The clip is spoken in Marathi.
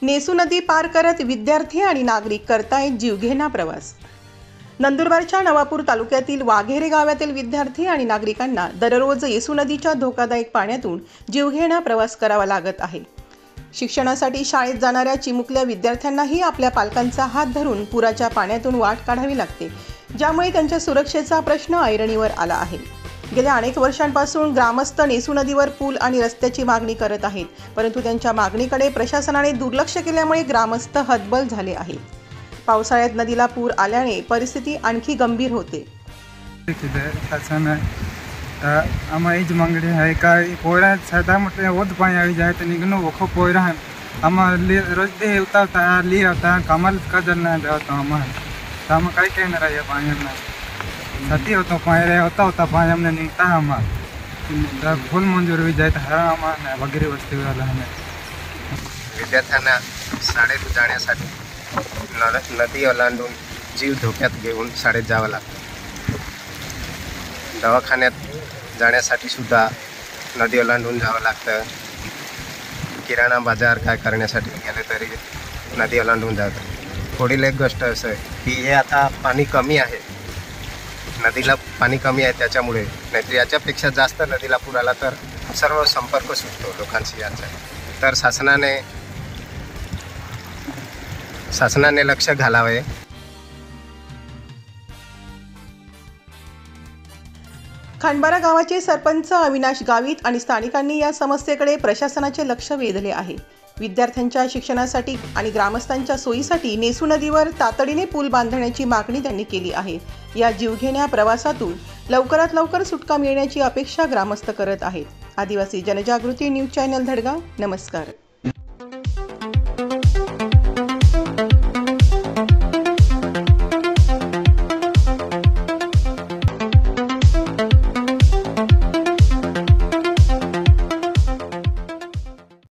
नेसू नदी पार करत विद्यार्थी आणि नागरिक करतायत जीवघेणा प्रवास। नंदुरबारच्या नवापूर तालुक्यातील वाघेरे गावातील विद्यार्थी आणि नागरिकांना दररोज येसू नदीच्या धोकादायक पाण्यातून जीवघेणा प्रवास करावा लागत आहे। शिक्षणासाठी शाळेत जाणाऱ्या चिमुकल्या विद्यार्थ्यांनाही आपल्या पालकांचा हात धरून पुराच्या पाण्यातून वाट काढावी लागते, ज्यामुळे त्यांच्या सुरक्षेचा प्रश्न ऐरणीवर आला आहे। गेल्या अनेक वर्षांपासून ग्रामस्थ नेसू नदीवर पूल आणि रस्त्याची मागणी करत आहेत, परंतु त्यांच्या मागणीकडे प्रशासनाने दुर्लक्ष केल्यामुळे ग्रामस्थ हतबल झाले आहेत। पावसाळ्यात नदीला पूर आल्याने परिस्थिती आणखी गंभीर होते। आमाईज मांगड़ी है का पोरा सादा मतलब ओद पानी आ जाए तो निगनो वो पोरा है हम रोज दे होता ली होता कमल का जलना जाता हम कई कहना रहा है पानी में सती होता पानी होता पानी हमने निकता हम फुल मंजूर भी जाए तो हर वगैरह वस्तू वाला हमें विद्यार्थ्यांना शाळेत जाण्यासाठी नदी ओलांडून जीव धोक्यात घेऊन शाळेत जावं लागतं। दवाखान्यात जाण्यासाठी सुद्धा नदी ओलांडून जावं लागतं। किराणा बाजार काय करण्यासाठी गेले तरी नदी ओलांडून जातं। पुढील एक गोष्ट असं आहे की हे आता पाणी कमी आहे, नदीला पाणी कमी आहे त्याच्यामुळे, नाहीतर याच्यापेक्षा जास्त नदीला पूर आला तर सर्व संपर्क सुटतो लोकांशी याचा। तर शासनाने लक्ष घालावे। खंडबारा गावाचे सरपंच अविनाश गावित आणि स्थानिकांनी या समस्येकडे प्रशासनाचे लक्ष वेधले आहे। विद्यार्थ्यांच्या शिक्षणासाठी आणि ग्रामस्थांच्या सोयीसाठी नेसू नदीवर तातडीने पूल बांधण्याची मागणी त्यांनी केली आहे। या जीवघेण्या प्रवासातून लवकरात लवकर सुटका मिळण्याची अपेक्षा ग्रामस्थ करत आहेत। आदिवासी जनजागृती न्यूज चॅनल धडगाव, नमस्कार।